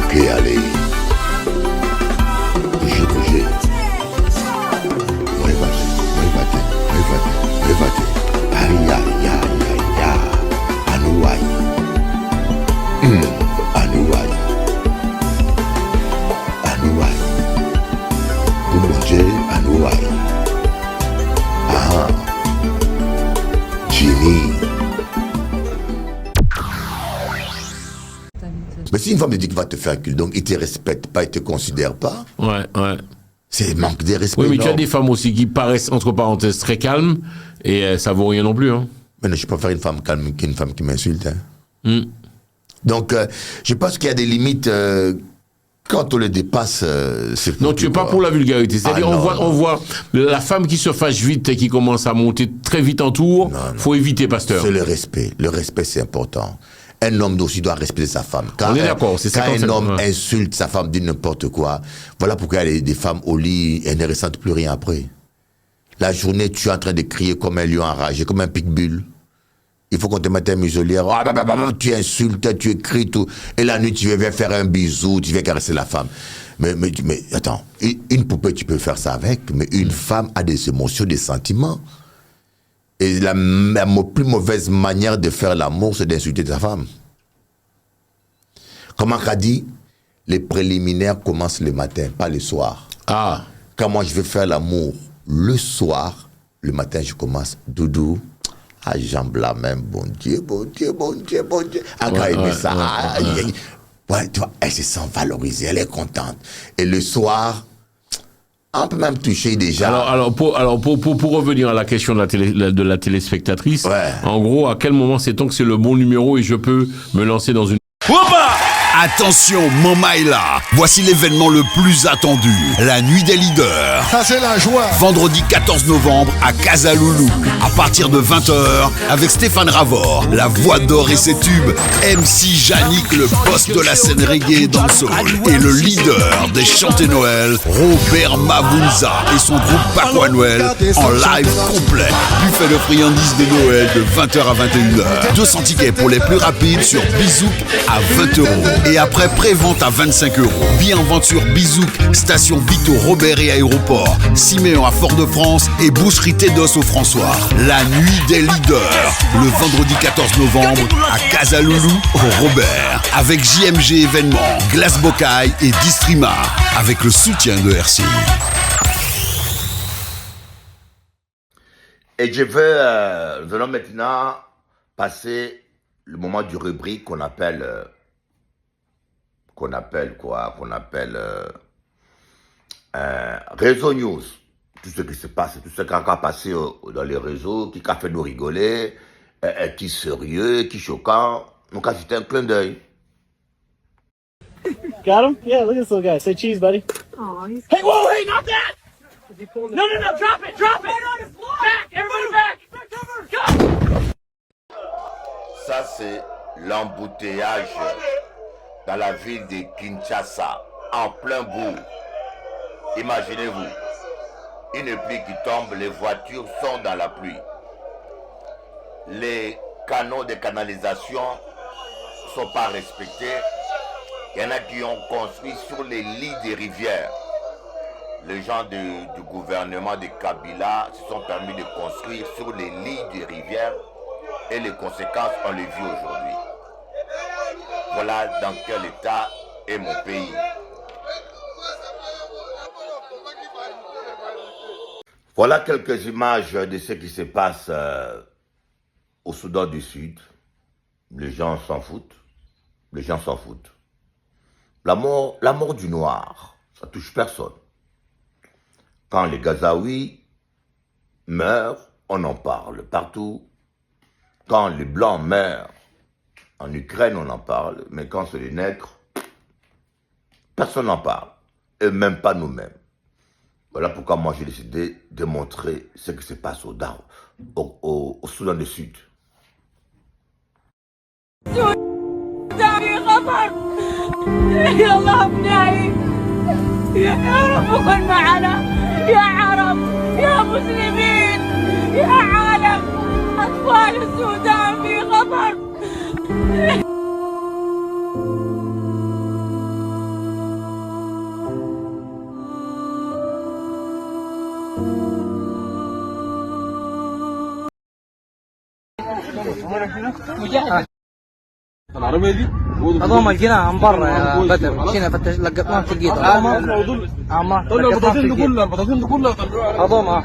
Ok, allez. Bouger. Revate. Aïe. Anouaï. Boumongé, Anouaï. Ah. Jimmy. Mais si une femme te dit qu'il va te faire cul, donc il te respecte pas, il te considère pas. Ouais. C'est manque de respect. Oui, mais non? tu as des femmes aussi qui paraissent, entre parenthèses, très calmes, et ça vaut rien non plus. Hein. Mais non, je préfère une femme calme qu'une femme qui m'insulte. Hein. Donc, je pense qu'il y a des limites. Quand on les dépasse, c'est... Non, tu n'es pas pour la vulgarité. C'est-à-dire, on voit la femme qui se fâche vite et qui commence à monter très vite en tour. Il faut éviter, pasteur. C'est le respect. Le respect, c'est important. Un homme aussi doit respecter sa femme. Quand on est d'accord, c'est ça. Quand un homme insulte sa femme, dit n'importe quoi, voilà pourquoi il y a des femmes au lit, elles ne ressentent plus rien après. La journée, tu es en train de crier comme un lion enragé, comme un pitbull. Il faut qu'on te mette un muselière. Tu insultes, tu cries, tout. Et la nuit, tu viens faire un bisou, tu viens caresser la femme. Mais attends, une poupée, tu peux faire ça avec, mais une femme a des émotions, des sentiments. Et la plus mauvaise manière de faire l'amour, c'est d'insulter ta femme. Comment qu'a dit, les préliminaires commencent le matin, pas le soir. Ah. Quand moi je vais faire l'amour le soir, le matin je commence doudou. Ah, jambe la même, bon Dieu. Ah, quand elle met ça, ouais, tu vois, elle se sent valorisée, elle est contente. Et le soir, on peut même toucher déjà. Alors pour revenir à la question de la téléspectatrice, en gros, à quel moment sait-on que c'est le bon numéro et je peux me lancer dans une... Attention, Mama est là. Voici l'événement le plus attendu, la nuit des leaders. Ça c'est la joie. Vendredi 14 novembre à Casaloulou, à partir de 20h, avec Stéphane Ravor, la voix d'or et ses tubes, MC Yannick, le boss de la scène reggae et dancehall, et le leader des chantés Noël, Robert Mabunza et son groupe Paco Noël, en live complet. Buffet de friandises de Noël de 20h à 21h. 200 tickets pour les plus rapides sur Bizouk à 20€. Et après pré-vente à 25€. Billets en vente sur Bizouk, station Victor Robert et aéroport. Siméon à Fort-de-France et Boucherie Tédos au François. La nuit des leaders. Le vendredi 14 novembre à Casaloulou au Robert. Avec JMG événements, Glace Bocaille et Distrima. Avec le soutien de RCI. Et je veux, nous allons maintenant passer le moment du rubrique qu'on appelle réseau news. Tout ce qui se passe, tout ce qui a passé dans les réseaux, qui a fait nous rigoler, qui est sérieux, qui est choquant. Donc, c'était un clin d'œil. Got him? Yeah, look at this little guy. Say cheese, buddy. Aw, he's... Hey, whoa, hey, not that! No, drop it! Back, everybody back! Go! Ça, c'est l'embouteillage dans la ville de Kinshasa, en plein bourg. Imaginez-vous, une pluie qui tombe, les voitures sont dans la pluie. Les canaux de canalisation ne sont pas respectés. Il y en a qui ont construit sur les lits des rivières. Les gens du gouvernement de Kabila se sont permis de construire sur les lits des rivières et les conséquences, on les vit aujourd'hui. Voilà dans quel état est mon pays. Voilà quelques images de ce qui se passe au Soudan du Sud. Les gens s'en foutent. La mort du noir, ça touche personne. Quand les Gazaouis meurent, on en parle partout. Quand les Blancs meurent, en Ukraine, on en parle. Mais quand c'est les nègres, personne n'en parle. Et même pas nous-mêmes. Voilà pourquoi moi j'ai décidé de montrer ce qui se passe au Soudan du Sud. يا عرب يا مسلمين يا عالم أطفال السودان في خطر العربية دي هذوما لقيناها من برا يا بدر، مشينا لقطناهم في الجيط. طلعوا البطاطين دي كلها، البطاطين دي كلها طلعوها. هذوما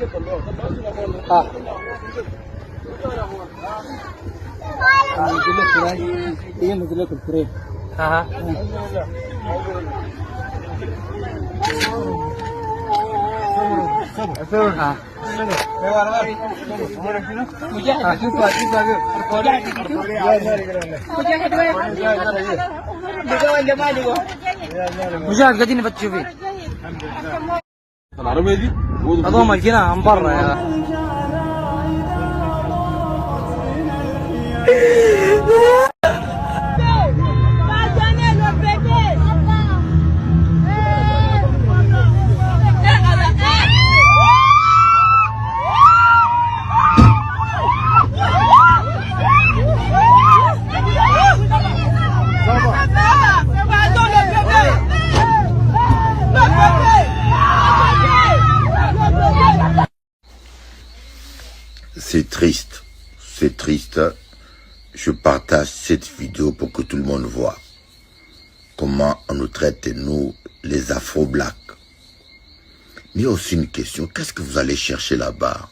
مجاهد قاعدين يفتشوا فيه. العربية دي هذوما لقيناها من برا يا C'est triste, c'est triste. Je partage cette vidéo pour que tout le monde voit comment on nous traite, nous, les Afro-Blacks. Mais il y a aussi une question, qu'est-ce que vous allez chercher là-bas?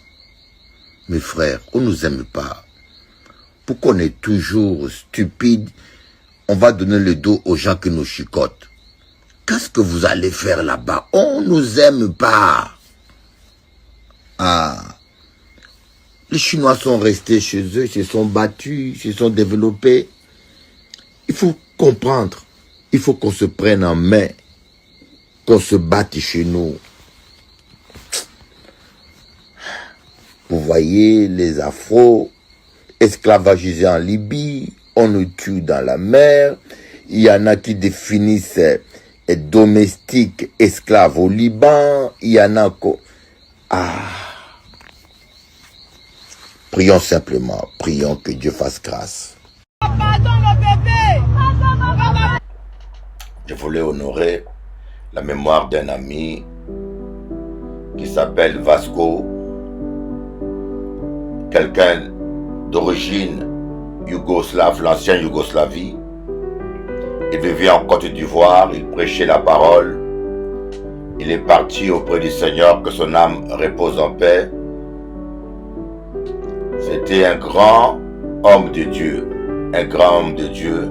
Mes frères, on ne nous aime pas. Pourquoi on est toujours stupide? On va donner le dos aux gens qui nous chicotent. Qu'est-ce que vous allez faire là-bas? On ne nous aime pas. Ah. Les Chinois sont restés chez eux, se sont battus, se sont développés. Il faut comprendre. Il faut qu'on se prenne en main, qu'on se batte chez nous. Vous voyez les Afros esclavagisés en Libye, on nous tue dans la mer. Il y en a qui définissent domestiques esclaves au Liban. Il y en a qui... Ah. Prions simplement, prions que Dieu fasse grâce. Je voulais honorer la mémoire d'un ami qui s'appelle Vasco, quelqu'un d'origine yougoslave, l'ancienne Yougoslavie. Il vivait en Côte d'Ivoire, il prêchait la parole. Il est parti auprès du Seigneur, que son âme repose en paix. C'était un grand homme de Dieu, un grand homme de Dieu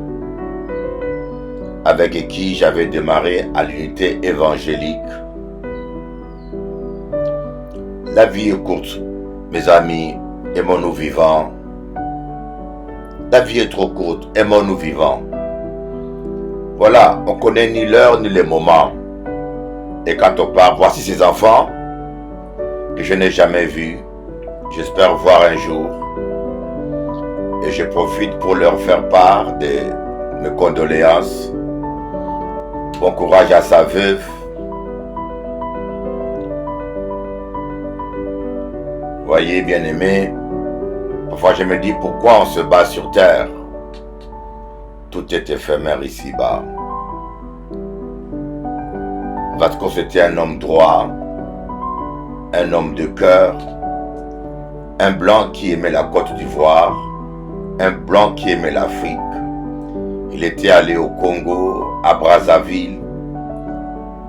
avec qui j'avais démarré à l'unité évangélique. La vie est courte, mes amis, aimons-nous vivants. La vie est trop courte, aimons-nous vivants. Voilà, on connaît ni l'heure ni le moment. Et quand on part, voici ces enfants que je n'ai jamais vus. J'espère voir un jour. Et je profite pour leur faire part de mes condoléances. Bon courage à sa veuve. Voyez, bien-aimés, parfois je me dis pourquoi on se bat sur terre. Tout est éphémère ici-bas. Vasco, c'était un homme droit, un homme de cœur, un blanc qui aimait la Côte d'Ivoire, un blanc qui aimait l'Afrique. Il était allé au Congo, à Brazzaville.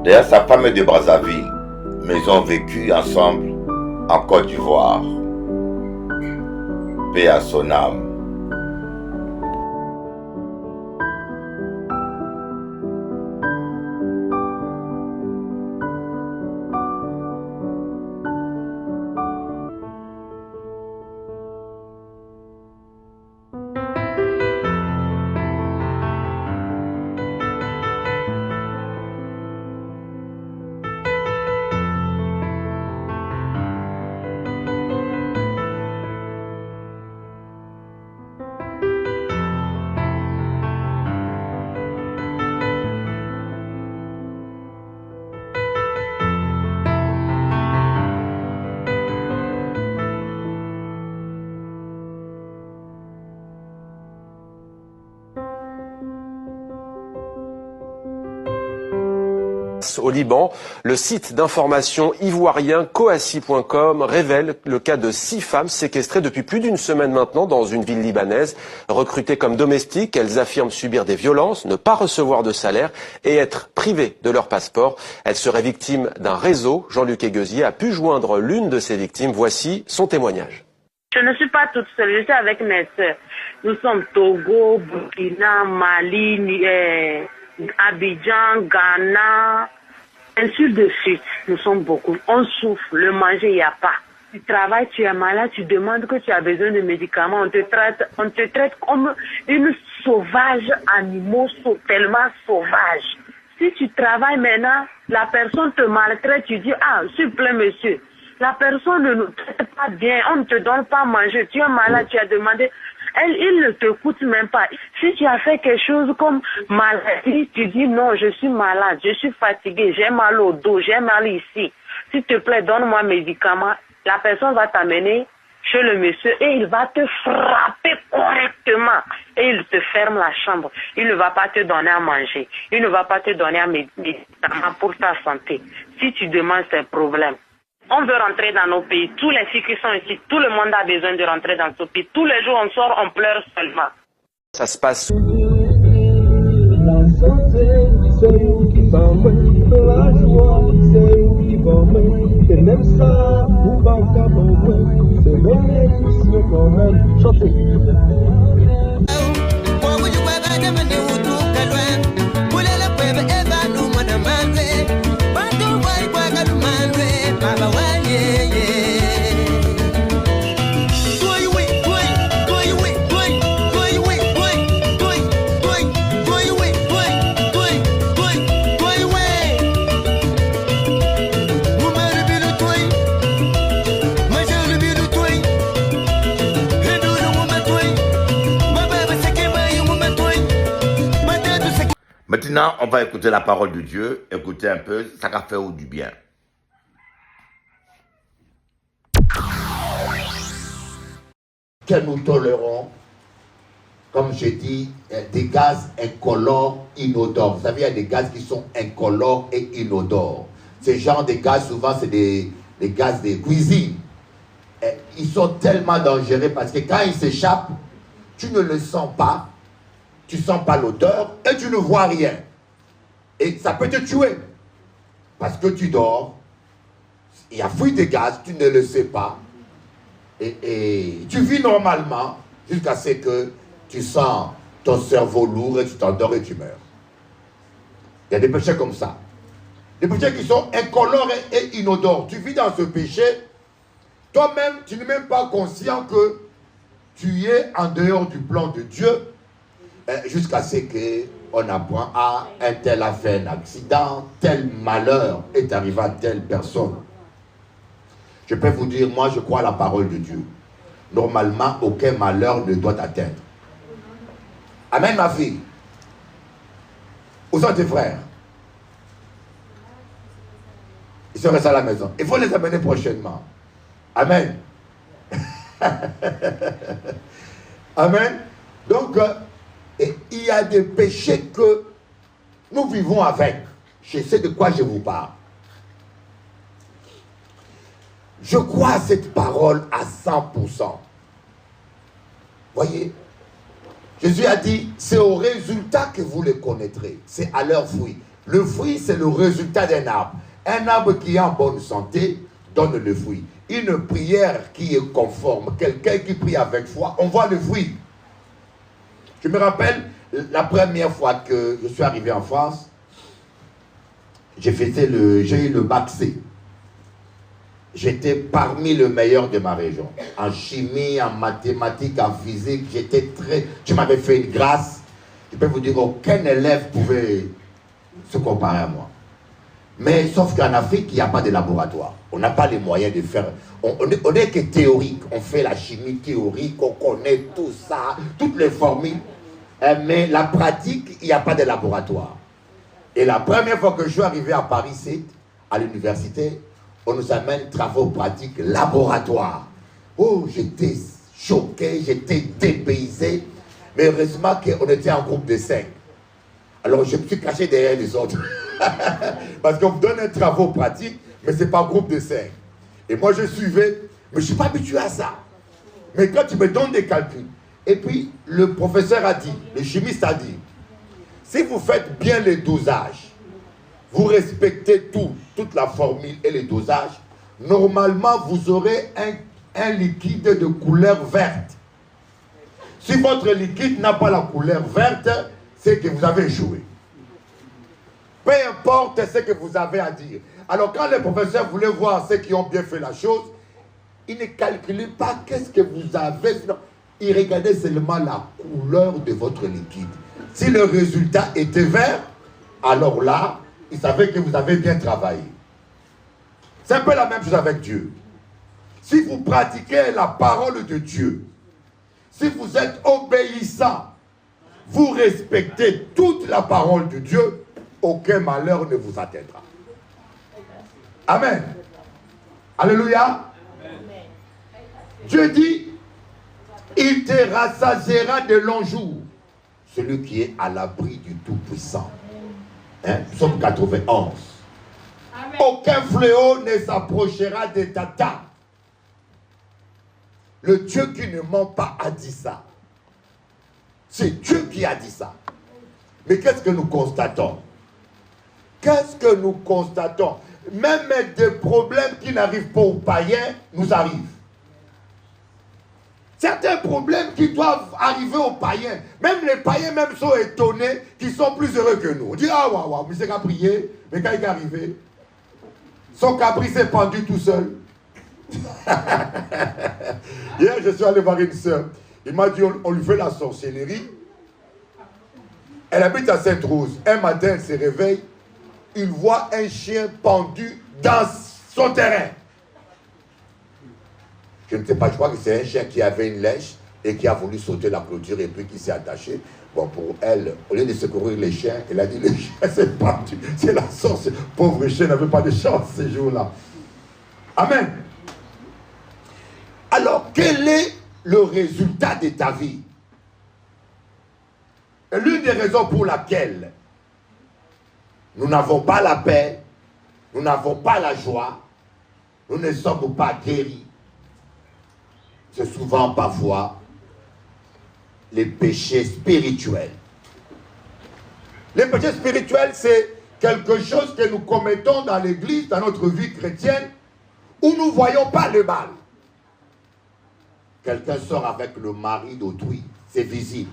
D'ailleurs, sa femme est de Brazzaville, mais ils ont vécu ensemble en Côte d'Ivoire. Paix à son âme. Au Liban, le site d'information ivoirien coassi.com révèle le cas de 6 femmes séquestrées depuis plus d'une semaine maintenant dans une ville libanaise. Recrutées comme domestiques, elles affirment subir des violences, ne pas recevoir de salaire et être privées de leur passeport. Elles seraient victimes d'un réseau. Jean-Luc Eguezier a pu joindre l'une de ces victimes. Voici son témoignage. Je ne suis pas toute seule, je suis avec mes sœurs. Nous sommes Togo, Burkina, Mali, Abidjan, Ghana, ainsi de suite. Nous sommes beaucoup. On souffre, le manger, il n'y a pas. Tu travailles, tu es malade, tu demandes que tu as besoin de médicaments. On te traite comme une sauvage, animaux tellement sauvage. Si tu travailles maintenant, la personne te maltraite, tu dis, ah, s'il vous plaît, monsieur. La personne ne nous traite pas bien, on ne te donne pas à manger. Tu es malade, tu as demandé. Il ne te coûte même pas. Si tu as fait quelque chose comme maladie, tu dis non, je suis malade, je suis fatigué, j'ai mal au dos, j'ai mal ici. S'il te plaît, donne-moi un médicament. La personne va t'amener chez le monsieur et il va te frapper correctement. Et il te ferme la chambre. Il ne va pas te donner à manger. Il ne va pas te donner un médicament pour ta santé. Si tu demandes, c'est un problème. On veut rentrer dans nos pays. Tous les filles qui sont ici, tout le monde a besoin de rentrer dans ce pays. Tous les jours, on sort, on pleure seulement. Ça se passe. Maintenant, on va écouter la parole de Dieu. Écoutez un peu, ça va faire du bien. Que nous tolérons, comme j'ai dit, des gaz incolores, inodores. Vous savez, il y a des gaz qui sont incolores et inodores. Ces genres de gaz, souvent, c'est des gaz de cuisine. Ils sont tellement dangereux parce que quand ils s'échappent, tu ne le sens pas. Tu ne sens pas l'odeur et tu ne vois rien. Et ça peut te tuer. Parce que tu dors, il y a fuite de gaz, tu ne le sais pas. Et tu vis normalement jusqu'à ce que tu sens ton cerveau lourd et tu t'endors et tu meurs. Il y a des péchés comme ça. Des péchés qui sont incolores et inodores. Tu vis dans ce péché, toi-même, tu n'es même pas conscient que tu es en dehors du plan de Dieu. Jusqu'à ce qu'on apprend un tel a fait un accident, tel malheur est arrivé à telle personne. Je peux vous dire, moi je crois à la parole de Dieu. Normalement, aucun malheur ne doit t'atteindre. Amen, ma fille. Où sont tes frères? Ils sont restés à la maison. Il faut les amener prochainement. Amen. Amen. Donc, et il y a des péchés que nous vivons avec. Je sais de quoi je vous parle. Je crois à cette parole à 100%. Voyez, Jésus a dit, c'est au résultat que vous les connaîtrez. C'est à leur fruit. Le fruit, c'est le résultat d'un arbre. Un arbre qui est en bonne santé donne le fruit. Une prière qui est conforme, quelqu'un qui prie avec foi, on voit le fruit. Je me rappelle la première fois que je suis arrivé en France, j'ai eu le bac C. J'étais parmi les meilleurs de ma région. En chimie, en mathématiques, en physique, je m'avais fait une grâce. Je peux vous dire, aucun élève pouvait se comparer à moi. Mais sauf qu'en Afrique, il n'y a pas de laboratoire. On n'a pas les moyens de faire. On n'est que théorique. On fait la chimie théorique, on connaît tout ça, toutes les formules. Mais la pratique, il n'y a pas de laboratoire. Et la première fois que je suis arrivé à Paris, c'est à l'université, on nous amène travaux pratiques laboratoires. Oh, j'étais choqué, j'étais dépaysé. Mais heureusement qu'on était en groupe de 5. Alors je me suis caché derrière les autres. Parce qu'on me donne un travaux pratique, mais ce n'est pas groupe de 5. Et moi je suivais, mais je ne suis pas habitué à ça. Mais quand tu me donnes des calculs, et puis le professeur a dit, le chimiste a dit, si vous faites bien les dosages, vous respectez toute la formule et les dosages, normalement vous aurez un liquide de couleur verte. Si votre liquide n'a pas la couleur verte, c'est que vous avez échoué. Peu importe ce que vous avez à dire. Alors quand les professeurs voulaient voir ceux qui ont bien fait la chose, ils ne calculaient pas qu'est-ce que vous avez. Non, ils regardaient seulement la couleur de votre liquide. Si le résultat était vert, alors là, ils savaient que vous avez bien travaillé. C'est un peu la même chose avec Dieu. Si vous pratiquez la parole de Dieu, si vous êtes obéissant, vous respectez toute la parole de Dieu, aucun malheur ne vous atteindra. Amen. Alléluia. Amen. Dieu dit, il te rassasiera de longs jours, celui qui est à l'abri du Tout-Puissant. Psaume 91. Amen. Aucun fléau ne s'approchera de ta table. Le Dieu qui ne ment pas a dit ça. C'est Dieu qui a dit ça. Mais qu'est-ce que nous constatons? Qu'est-ce que nous constatons? Même des problèmes qui n'arrivent pas aux païens nous arrivent. Certains problèmes qui doivent arriver aux païens, même les païens même sont étonnés qu'ils sont plus heureux que nous. On dit, ah ouais, mais c'est qu'à prier, mais quand il est arrivé, son cabri s'est pendu tout seul. Hier, je suis allé voir une soeur. Il m'a dit, on lui fait la sorcellerie. Elle habite à Sainte-Rose. Un matin, elle se réveille. Il voit un chien pendu dans son terrain. Je ne sais pas, je crois que c'est un chien qui avait une lèche et qui a voulu sauter la clôture et puis qui s'est attaché. Bon, pour elle, au lieu de secourir les chiens, elle a dit, le chien s'est pendu. C'est la sorcellerie. Pauvre chien n'avait pas de chance ces jours-là. Amen. Alors, quel est le résultat de ta vie? L'une des raisons pour laquelle nous n'avons pas la paix, nous n'avons pas la joie, nous ne sommes pas guéris, c'est souvent parfois les péchés spirituels. Les péchés spirituels, c'est quelque chose que nous commettons dans l'église, dans notre vie chrétienne, où nous ne voyons pas le mal. Quelqu'un sort avec le mari d'autrui, c'est visible.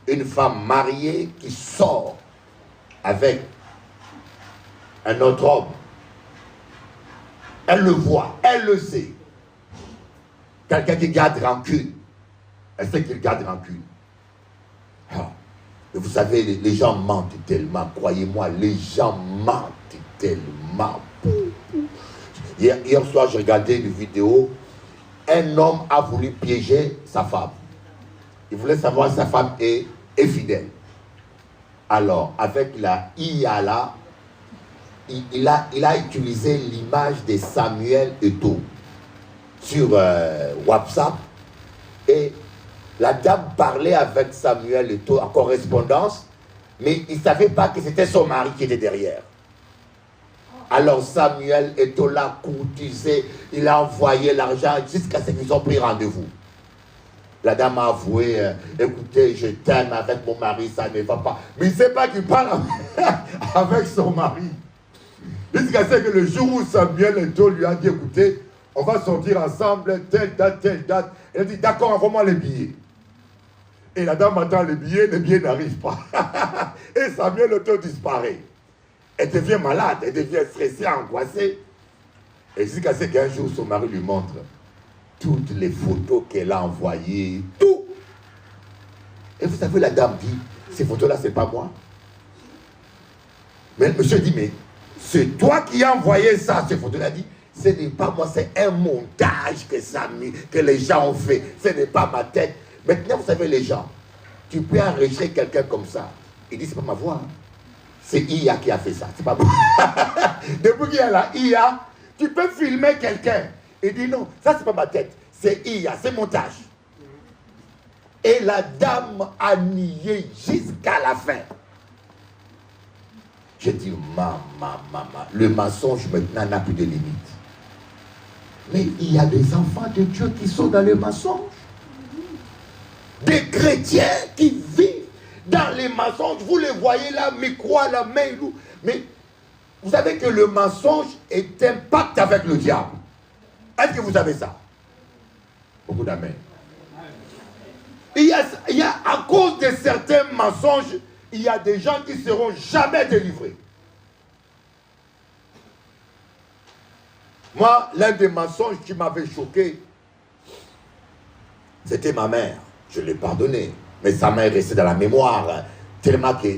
Une femme mariée qui sort avec un autre homme, elle le voit, elle le sait. Quelqu'un qui garde rancune, elle sait qu'il garde rancune. Ah. Et vous savez, les gens mentent tellement, croyez-moi, les gens mentent tellement. Hier soir, j'ai regardé une vidéo. Un homme a voulu piéger sa femme. Il voulait savoir si sa femme est fidèle. Alors, avec la IA là, il a utilisé l'image de Samuel Eto'o sur WhatsApp. Et la dame parlait avec Samuel Eto'o en correspondance, mais il ne savait pas que c'était son mari qui était derrière. Alors Samuel Eto'o l'a courtisé, il a envoyé l'argent jusqu'à ce qu'ils ont pris rendez-vous. La dame a avoué, écoutez, je t'aime avec mon mari, ça ne va pas. Mais il ne sait pas qu'il parle avec son mari. Jusqu'à ce que le jour où Samuel Eto'o lui a dit, écoutez, on va sortir ensemble, telle date, elle a dit, d'accord, envoie-moi les billets. Et la dame attend les billets n'arrivent pas. Et Samuel Eto'o disparaît. Elle devient malade, elle devient stressée, angoissée. Et jusqu'à ce qu'un jour, son mari lui montre toutes les photos qu'elle a envoyées, tout. Et vous savez, la dame dit, ces photos-là, c'est pas moi. Mais le monsieur dit, mais c'est toi qui as envoyé ça, ces photos-là. Dit, ce n'est pas moi, c'est un montage que les gens ont fait. Ce n'est pas ma tête. Maintenant, vous savez, les gens, tu peux enregistrer quelqu'un comme ça. Il dit, c'est pas ma voix. Hein. C'est IA qui a fait ça, c'est pas moi. Depuis qu'il y a la IA, tu peux filmer quelqu'un. Il dit non, ça c'est pas ma tête, c'est IA, c'est montage. Et la dame a nié jusqu'à la fin. J'ai dit, maman, le mensonge maintenant n'a plus de limite. Mais il y a des enfants de Dieu qui sont dans le mensonge. Des chrétiens qui vivent dans les mensonges. Vous les voyez là, micro à la main. Mais vous savez que le mensonge est un pacte avec le diable. Est-ce que vous savez ça? Beaucoup d'amen. Il y a, à cause de certains mensonges, il y a des gens qui ne seront jamais délivrés. Moi, l'un des mensonges qui m'avait choqué, c'était ma mère. Je l'ai pardonné. Mais ça m'est resté dans la mémoire. Tellement que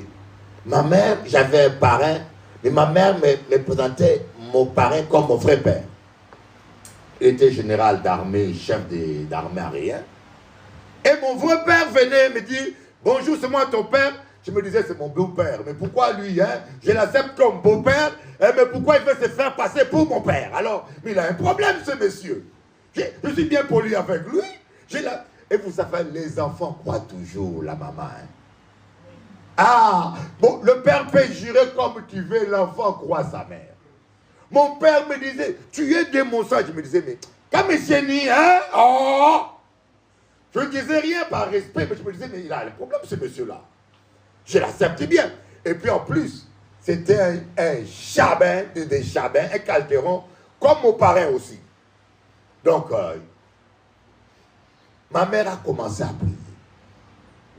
ma mère, j'avais un parrain, mais ma mère me présentait mon parrain comme mon vrai père. Il était général d'armée, chef d'armée aérienne. Et mon vrai père venait me dire, bonjour, c'est moi ton père. Je me disais, c'est mon beau-père. Mais pourquoi lui, hein? Je l'accepte comme beau-père, mais pourquoi il veut se faire passer pour mon père? Alors, mais il a un problème, ce monsieur. Je suis bien poli avec lui. Et vous savez, les enfants croient toujours la maman. Hein? Ah, bon, le père peut jurer comme tu veux, l'enfant croit sa mère. Mon père me disait, tu es de mon sang. Je me disais, mais quand monsieur ni, hein? Oh! Je ne disais rien par respect, mais je me disais, mais il a un problème, ce monsieur-là. Je l'accepte bien. Et puis en plus, c'était un chabin, des chabins, un calderon, comme mon parrain aussi. Donc, ma mère a commencé à prier.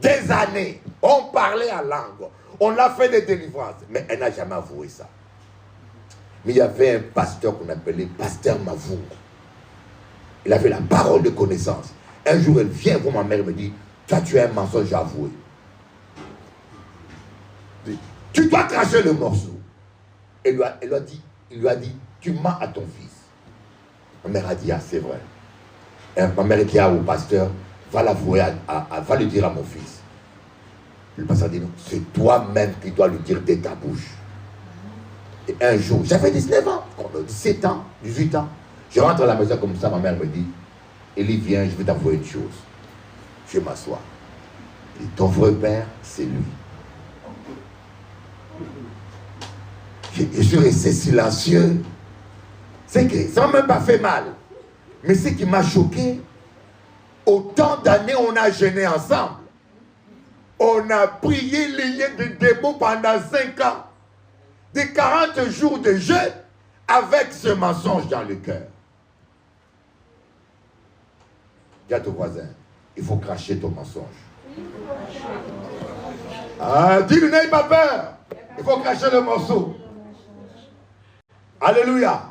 Des années, on parlait en langue, on a fait des délivrances, mais elle n'a jamais avoué ça. Mais il y avait un pasteur qu'on appelait Pasteur Mavour. Il avait la parole de connaissance. Un jour, elle vient voir ma mère et me dit, toi, tu as un mensonge avoué. Tu dois cracher le morceau. Il lui a dit, tu mens à ton fils. Ma mère a dit, ah, c'est vrai. Et ma mère qui a au pasteur, va l'avouer, va le dire à mon fils. Le pasteur a dit, non, c'est toi-même qui dois le dire de ta bouche. Et un jour, j'avais 19 ans, 17 ans, 18 ans. Je rentre à la maison comme ça, ma mère me dit, Élie, viens, je vais t'avouer une chose. Je m'assois. Et ton vrai père, c'est lui. Je suis resté silencieux. C'est que ça m'a même pas fait mal. Mais ce qui m'a choqué, autant d'années on a jeûné ensemble. On a prié lié de démons pendant 5 ans. Des 40 jours de jeûne avec ce mensonge dans le cœur. Dis à ton voisin, il faut cracher ton mensonge. Ah, dis-lui, n'aie pas peur. Il faut cracher le morceau. Alléluia.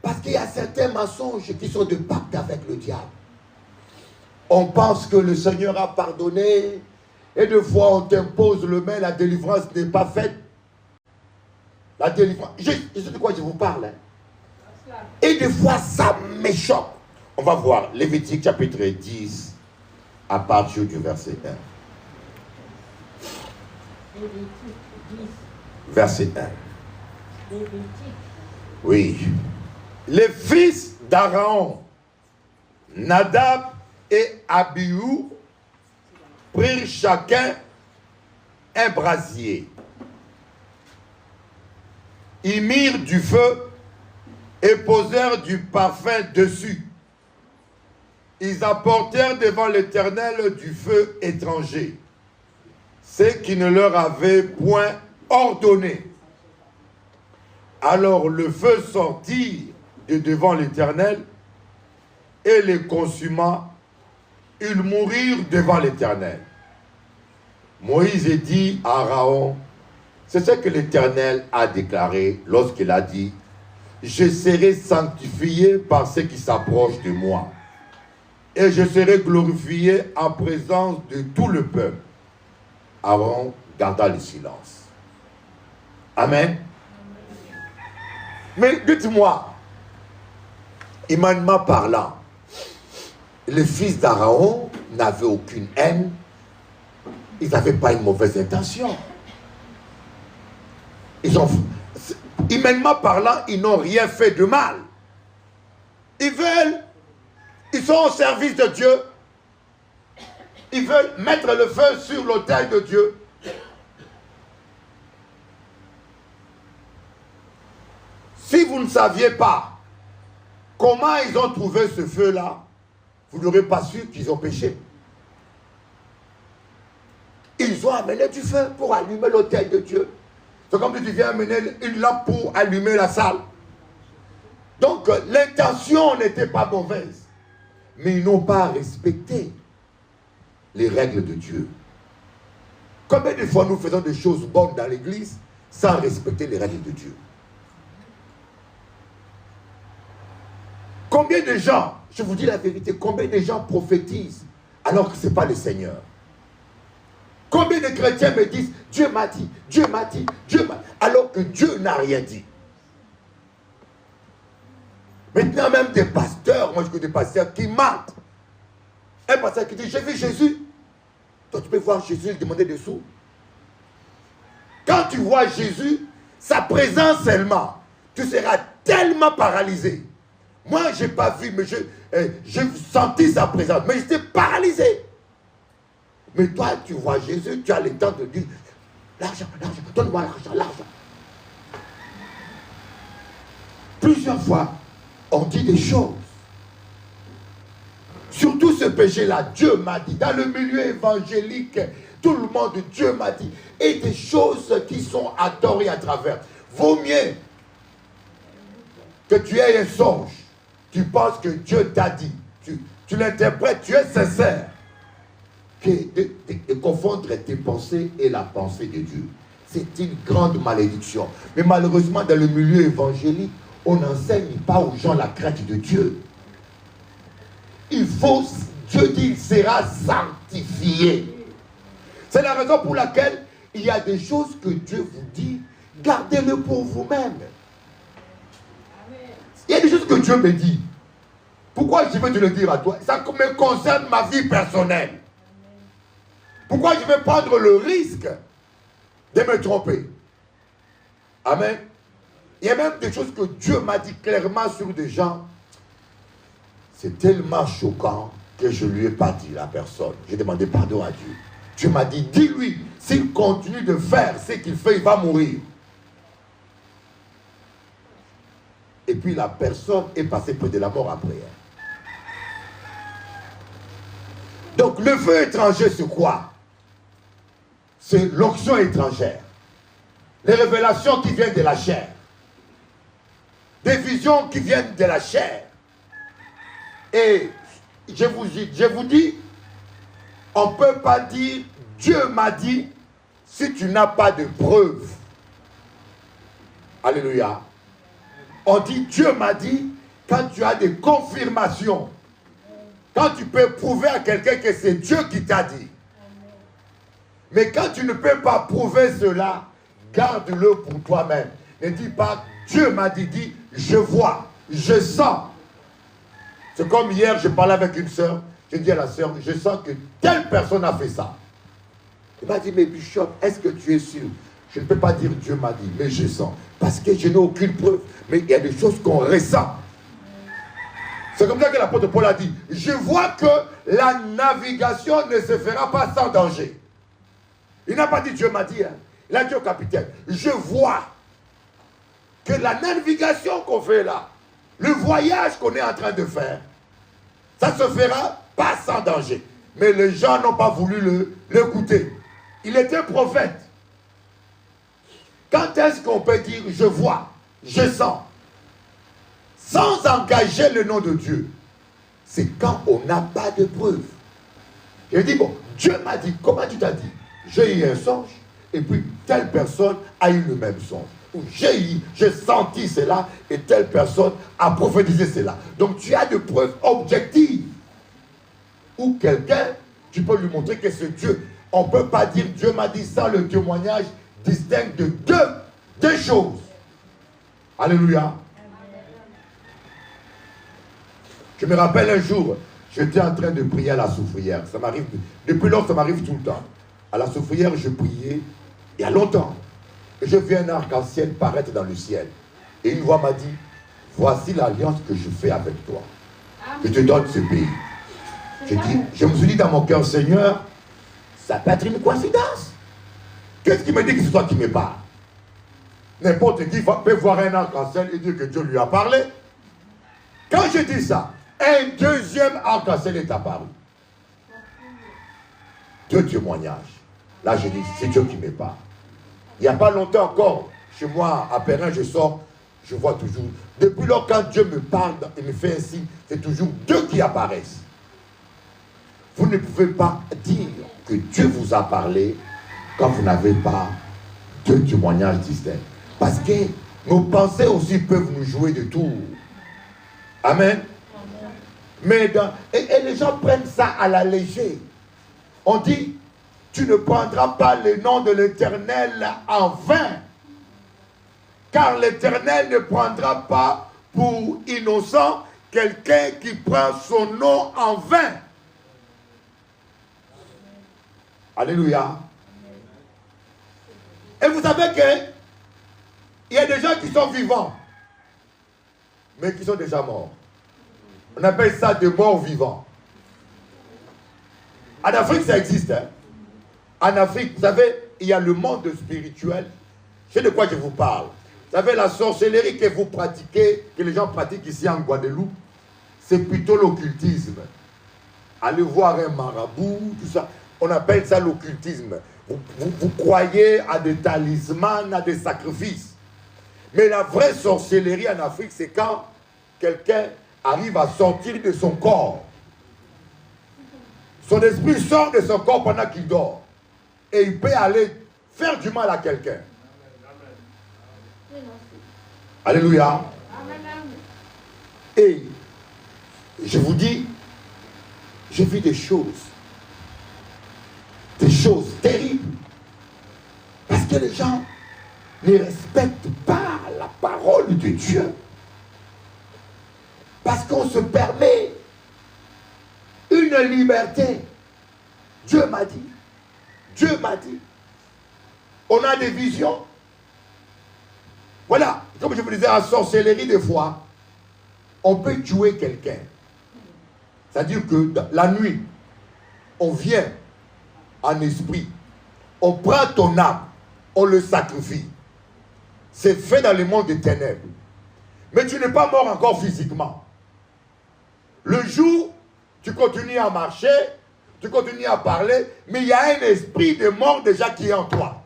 Parce qu'il y a certains mensonges qui sont de pacte avec le diable. On pense que le Seigneur a pardonné et des fois on t'impose le main, la délivrance n'est pas faite. La délivrance, je sais de quoi je vous parle. Hein. Et des fois ça me choque. On va voir Lévitique chapitre 10 à partir du verset 1. Verset 1. Oui. Les fils d'Aaron, Nadab et Abihu, prirent chacun un brasier. Ils mirent du feu et posèrent du parfum dessus. Ils apportèrent devant l'Éternel du feu étranger, ce qui ne leur avait point ordonné. Alors le feu sortit de devant l'Éternel et les consuma. Ils mourirent devant l'Éternel. Moïse dit à Aaron, c'est ce que l'Éternel a déclaré lorsqu'il a dit, je serai sanctifié par ceux qui s'approchent de moi, et je serai glorifié en présence de tout le peuple. Aaron garda le silence. Amen. Mais dites-moi, humainement parlant, les fils d'Aaron n'avaient aucune haine, ils n'avaient pas une mauvaise intention. Humainement parlant, ils n'ont rien fait de mal. Ils sont au service de Dieu. Ils veulent mettre le feu sur l'autel de Dieu. Si vous ne saviez pas comment ils ont trouvé ce feu-là, vous n'aurez pas su qu'ils ont péché. Ils ont amené du feu pour allumer l'autel de Dieu. C'est comme si tu viens amener une lampe pour allumer la salle. Donc l'intention n'était pas mauvaise. Mais ils n'ont pas respecté les règles de Dieu. Combien de fois nous faisons des choses bonnes dans l'église sans respecter les règles de Dieu? Combien de gens, je vous dis la vérité, combien de gens prophétisent alors que ce n'est pas le Seigneur? Combien de chrétiens me disent, Dieu m'a dit, Dieu m'a dit, Dieu m'a dit, alors que Dieu n'a rien dit. Maintenant même des pasteurs, moi je connais des pasteurs qui mentent. Un pasteur qui dit, j'ai vu Jésus. Toi tu peux voir Jésus lui demander des sous. Quand tu vois Jésus, sa présence seulement, tu seras tellement paralysé. Moi je n'ai pas vu, mais j'ai senti sa présence, mais j'étais paralysé. Mais toi, tu vois Jésus, tu as le temps de dire, l'argent, l'argent, donne-moi l'argent, l'argent. Plusieurs fois, on dit des choses. Surtout ce péché-là, Dieu m'a dit, dans le milieu évangélique, tout le monde, Dieu m'a dit, et des choses qui sont à tort et à travers. Vaut mieux que tu aies un songe, tu penses que Dieu t'a dit, tu l'interprètes, tu es sincère, que de confondre tes pensées et la pensée de Dieu. C'est une grande malédiction. Mais malheureusement, dans le milieu évangélique, on n'enseigne pas aux gens la crainte de Dieu. Il faut, Dieu dit, il sera sanctifié. C'est la raison pour laquelle il y a des choses que Dieu vous dit, gardez-le pour vous-même. Il y a des choses que Dieu me dit. Pourquoi je veux te le dire à toi? Ça me concerne ma vie personnelle. Pourquoi je vais prendre le risque de me tromper? Amen. Il y a même des choses que Dieu m'a dit clairement sur des gens. C'est tellement choquant que je ne lui ai pas dit la personne. J'ai demandé pardon à Dieu. Dieu m'a dit, dis-lui, s'il continue de faire ce qu'il fait, il va mourir. Et puis la personne est passée près de la mort après. Donc le feu étranger, c'est quoi? C'est l'onction étrangère. Les révélations qui viennent de la chair. Des visions qui viennent de la chair. Et je vous dis, on ne peut pas dire Dieu m'a dit si tu n'as pas de preuves. Alléluia. On dit Dieu m'a dit quand tu as des confirmations. Quand tu peux prouver à quelqu'un que c'est Dieu qui t'a dit. Mais quand tu ne peux pas prouver cela, garde-le pour toi-même. Ne dis pas Dieu m'a dit, dis je vois, je sens. C'est comme hier, je parlais avec une soeur. J'ai dit à la soeur, je sens que telle personne a fait ça. Elle m'a dit, mais Bishop, est-ce que tu es sûr? Je ne peux pas dire Dieu m'a dit, mais je sens. Parce que je n'ai aucune preuve. Mais il y a des choses qu'on ressent. C'est comme ça que l'apôtre Paul a dit, je vois que la navigation ne se fera pas sans danger. Il n'a pas dit Dieu m'a dit, hein. Il a dit au capitaine, je vois que la navigation qu'on fait là, le voyage qu'on est en train de faire, ça se fera pas sans danger. Mais les gens n'ont pas voulu l'écouter. Il était prophète. Quand est-ce qu'on peut dire je vois, je sens, sans engager le nom de Dieu? C'est quand on n'a pas de preuves. Je dis, bon, Dieu m'a dit, comment tu t'as dit? J'ai eu un songe, et puis telle personne a eu le même songe. Ou j'ai senti cela, et telle personne a prophétisé cela. Donc tu as des preuves objectives. Ou quelqu'un, tu peux lui montrer que c'est Dieu. On ne peut pas dire Dieu m'a dit ça, le témoignage distingue de deux choses. Alléluia. Je me rappelle un jour, j'étais en train de prier à la soufrière. Ça m'arrive, depuis lors, ça m'arrive tout le temps. À la soufrière, je priais il y a longtemps. Et je vis un arc-en-ciel paraître dans le ciel. Et une voix m'a dit, voici l'alliance que je fais avec toi. Je te donne ce pays. Je me suis dit dans mon cœur, Seigneur, ça peut être une coïncidence. Qu'est-ce qui me dit que c'est toi qui me parles? N'importe qui peut voir un arc-en-ciel et dire que Dieu lui a parlé. Quand je dis ça, un deuxième arc-en-ciel est apparu. 2 témoignages. Là, je dis, c'est Dieu qui me parle. Il n'y a pas longtemps encore, chez moi, à Perrin, je sors, je vois toujours. Depuis lors, quand Dieu me parle et me fait ainsi, c'est toujours 2 qui apparaissent. Vous ne pouvez pas dire que Dieu vous a parlé quand vous n'avez pas 2 témoignages distincts. Parce que nos pensées aussi peuvent nous jouer de tours. Amen. Mais et les gens prennent ça à la légère. On dit, tu ne prendras pas le nom de l'Éternel en vain. Car l'Éternel ne prendra pas pour innocent quelqu'un qui prend son nom en vain. Alléluia. Et vous savez que il y a des gens qui sont vivants, mais qui sont déjà morts. On appelle ça des morts vivants. En Afrique, ça existe. Hein? En Afrique, vous savez, il y a le monde spirituel. C'est de quoi je vous parle. Vous savez, la sorcellerie que vous pratiquez, que les gens pratiquent ici en Guadeloupe, c'est plutôt l'occultisme. Allez voir un marabout, tout ça. On appelle ça l'occultisme. Vous croyez à des talismans, à des sacrifices. Mais la vraie sorcellerie en Afrique, c'est quand quelqu'un arrive à sortir de son corps. Son esprit sort de son corps pendant qu'il dort. Et il peut aller faire du mal à quelqu'un. Alléluia. Et je vous dis, j'ai vu des choses terribles. Parce que les gens ne respectent pas la parole de Dieu. Parce qu'on se permet une liberté. Dieu m'a dit. Dieu m'a dit. On a des visions. Voilà, comme je vous disais, en sorcellerie, des fois, on peut tuer quelqu'un. C'est-à-dire que la nuit, on vient en esprit, on prend ton âme, on le sacrifie. C'est fait dans le monde des ténèbres. Mais tu n'es pas mort encore physiquement. Le jour, tu continues à marcher, tu continues à parler, mais il y a un esprit de mort déjà qui est en toi.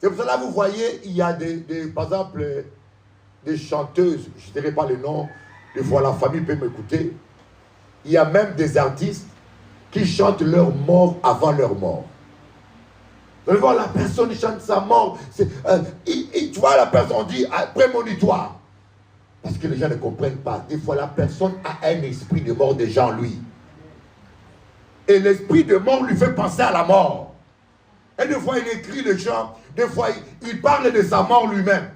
C'est pour cela que vous voyez, il y a par exemple, des chanteuses, je ne dirai pas le nom, des fois la famille peut m'écouter. Il y a même des artistes qui chantent leur mort avant leur mort. Vous allez voir, la personne chante sa mort. Tu vois, la personne dit prémonitoire. Parce que les gens ne comprennent pas. Des fois, la personne a un esprit de mort déjà en lui. Et l'esprit de mort lui fait penser à la mort. Et des fois, il écrit le chant. Des fois, il parle de sa mort lui-même.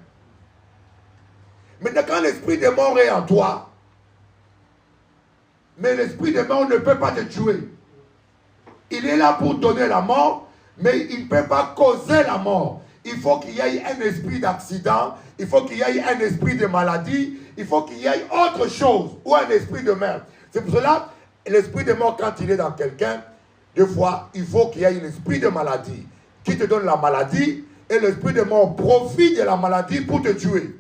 Maintenant, quand l'esprit de mort est en toi, mais l'esprit de mort ne peut pas te tuer. Il est là pour donner la mort, mais il ne peut pas causer la mort. Il faut qu'il y ait un esprit d'accident, il faut qu'il y ait un esprit de maladie, il faut qu'il y ait autre chose, ou un esprit de merde. C'est pour cela, l'esprit de mort, quand il est dans quelqu'un, des fois, il faut qu'il y ait un esprit de maladie qui te donne la maladie, et l'esprit de mort profite de la maladie pour te tuer.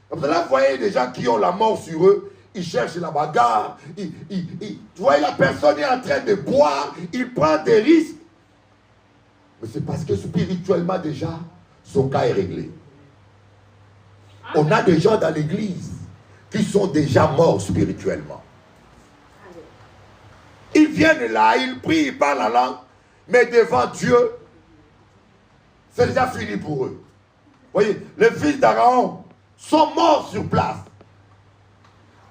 Comme cela, vous voyez des gens qui ont la mort sur eux, ils cherchent la bagarre, tu vois, la personne est en train de boire, il prend des risques. Mais c'est parce que spirituellement déjà, son cas est réglé. On a des gens dans l'église qui sont déjà morts spirituellement. Ils viennent là, ils prient, ils parlent la langue, mais devant Dieu, c'est déjà fini pour eux. Vous voyez, les fils d'Aaron sont morts sur place.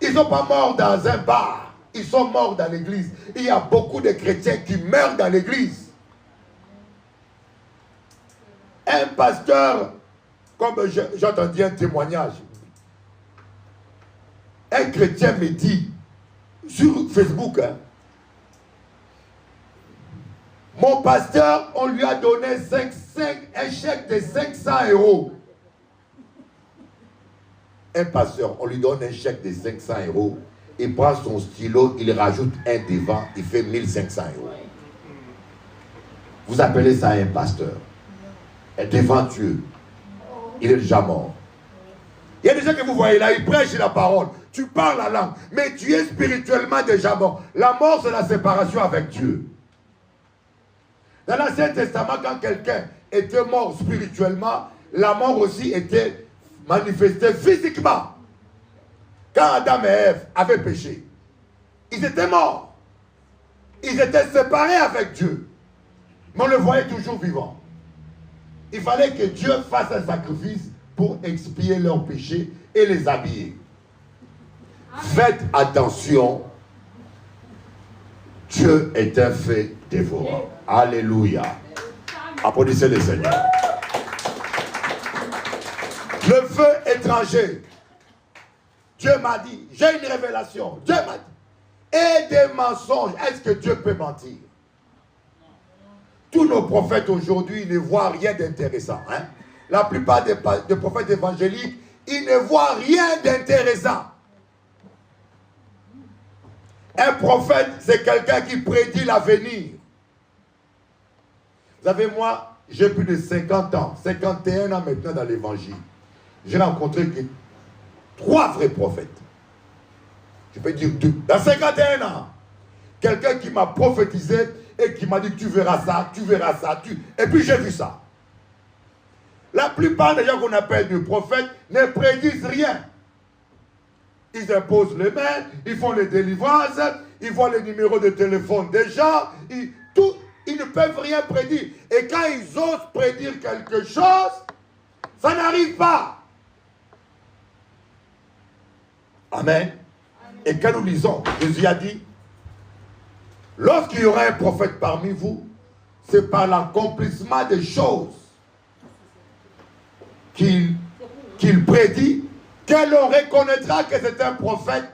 Ils ne sont pas morts dans un bar, ils sont morts dans l'église. Il y a beaucoup de chrétiens qui meurent dans l'église. Un pasteur, comme j'entendais un témoignage, un chrétien me dit, sur Facebook, hein, mon pasteur, on lui a donné un chèque de 500 €. Un pasteur, on lui donne un chèque de 500 €, il prend son stylo, il rajoute un devant, il fait 1500 €. Vous appelez ça un pasteur? est devant Dieu, il est déjà mort. Il y a des gens que vous voyez là, ils prêchent la parole. Tu parles la langue, mais tu es spirituellement déjà mort. La mort, c'est la séparation avec Dieu. Dans l'Ancien Testament, quand quelqu'un était mort spirituellement, la mort aussi était manifestée physiquement. Quand Adam et Ève avaient péché, ils étaient morts. Ils étaient séparés avec Dieu. Mais on le voyait toujours vivant. Il fallait que Dieu fasse un sacrifice pour expier leurs péchés et les habiller. Faites attention. Dieu est un fait dévorant. Alléluia. Applaudissez le Seigneur. Le feu étranger. Dieu m'a dit, j'ai une révélation. Dieu m'a dit. Et des mensonges. Est-ce que Dieu peut mentir? Tous nos prophètes aujourd'hui ne voient rien d'intéressant. Hein? La plupart des prophètes évangéliques, ils ne voient rien d'intéressant. Un prophète, c'est quelqu'un qui prédit l'avenir. Vous savez, moi, j'ai plus de 50 ans, 51 ans maintenant dans l'évangile. J'ai rencontré que 3 vrais prophètes. Je peux dire 2. Dans 51 ans, quelqu'un qui m'a prophétisé et qui m'a dit tu verras ça, tu verras ça, et puis j'ai vu ça. La plupart des gens qu'on appelle des prophètes ne prédisent rien. Ils imposent les mains, ils font les délivrances, ils voient les numéros de téléphone des gens, ils ne peuvent rien prédire. Et quand ils osent prédire quelque chose, ça n'arrive pas. Amen. Et quand nous lisons, Jésus a dit, lorsqu'il y aura un prophète parmi vous, c'est par l'accomplissement des choses qu'il prédit, que l'on reconnaîtra que c'est un prophète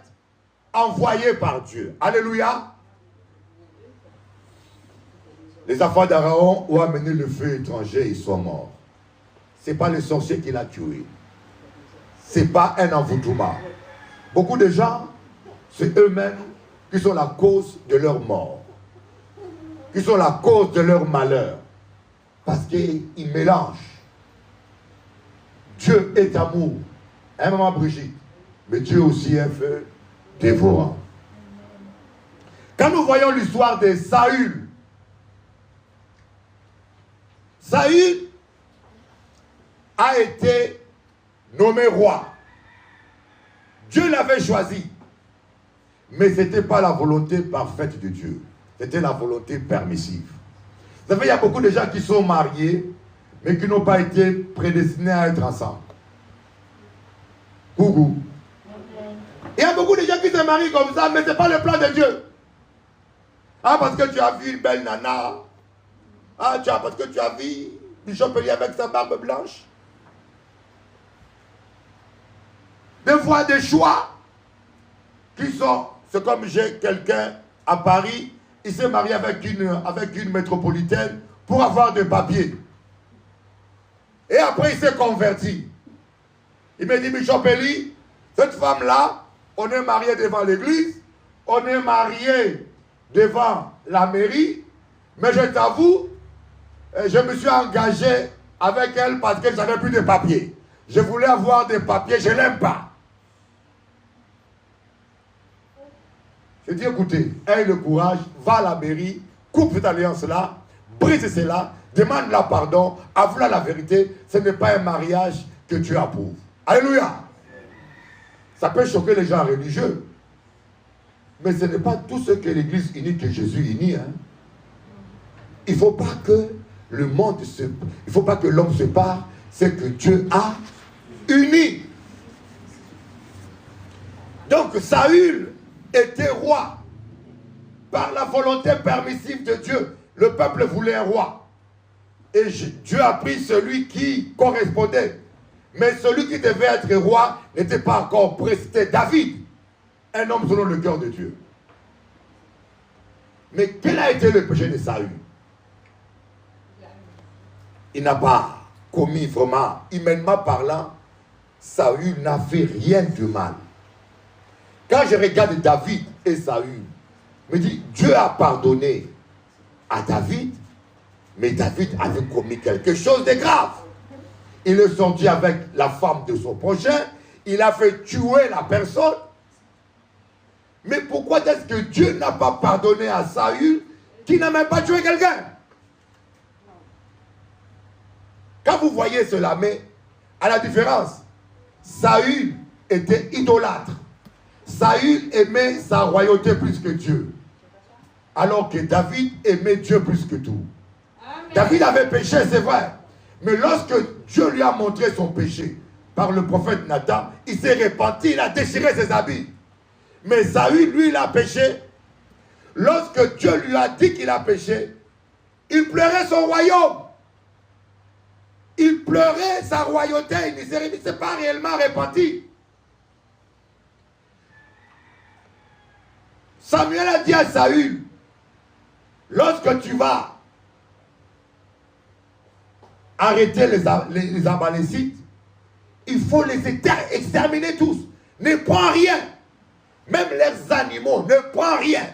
envoyé par Dieu. Alléluia. Les enfants d'Aaron ont amené le feu étranger, ils sont morts. Ce n'est pas le sorcier qui l'a tué. Ce n'est pas un envoûtement. Beaucoup de gens, c'est eux-mêmes qui sont la cause de leur mort. Qui sont la cause de leur malheur. Parce qu'ils mélangent. Dieu est amour. Hein, maman Brigitte? Mais Dieu aussi est un feu dévorant. Quand nous voyons l'histoire de Saül, Saül a été nommé roi. Dieu l'avait choisi. Mais ce n'était pas la volonté parfaite de Dieu. C'était la volonté permissive. Vous savez, il y a beaucoup de gens qui sont mariés, mais qui n'ont pas été prédestinés à être ensemble. Coucou. Il y a beaucoup de gens qui se marient comme ça, mais ce n'est pas le plan de Dieu. Ah, parce que tu as vu une belle nana. Ah, parce que tu as vu Bishop Eli avec sa barbe blanche. Des fois, des choix qui sont... C'est comme j'ai quelqu'un à Paris, il s'est marié avec une métropolitaine pour avoir des papiers. Et après, il s'est converti. Il me dit, Bishop Eli, cette femme-là, on est marié devant l'église, on est marié devant la mairie, mais je t'avoue, je me suis engagé avec elle parce que je n'avais plus de papiers. Je voulais avoir des papiers, je ne l'aime pas. Je dis, écoutez, aie le courage, va à la mairie, coupe cette alliance-là, brise cela, demande-la pardon, avoue-la la vérité, ce n'est pas un mariage que Dieu approuve. Alléluia. Ça peut choquer les gens religieux, mais ce n'est pas tout ce que l'Église unie que Jésus unit. Hein. Il ne faut pas que le monde il ne faut pas que l'homme se part, c'est que Dieu a uni. Donc Saül était roi par la volonté permissive de Dieu. Le peuple voulait un roi. Et Dieu a pris celui qui correspondait. Mais celui qui devait être roi n'était pas encore prêt. C'était David, un homme selon le cœur de Dieu. Mais quel a été le péché de Saül? Il n'a pas commis vraiment, humainement parlant, Saül n'a fait rien de mal. Quand je regarde David et Saül, je me dis, Dieu a pardonné à David Mais David avait commis quelque chose de grave. Il est sorti avec la femme de son prochain. Il a fait tuer la personne. Mais pourquoi est-ce que Dieu n'a pas pardonné à Saül qui n'a même pas tué quelqu'un? Quand vous voyez cela, mais à la différence, Saül était idolâtre. Saül aimait sa royauté plus que Dieu. Alors que David aimait Dieu plus que tout. Amen. David avait péché, c'est vrai. Mais lorsque Dieu lui a montré son péché par le prophète Nathan, il s'est repenti, il a déchiré ses habits. Mais Saül, lui, il a péché. Lorsque Dieu lui a dit qu'il a péché, il pleurait son royaume. Il pleurait sa royauté. Il ne s'est pas réellement repenti. Samuel a dit à Saül, lorsque tu vas arrêter les Amalécites, il faut les exterminer tous. Ne prends rien. Même leurs animaux, ne prends rien.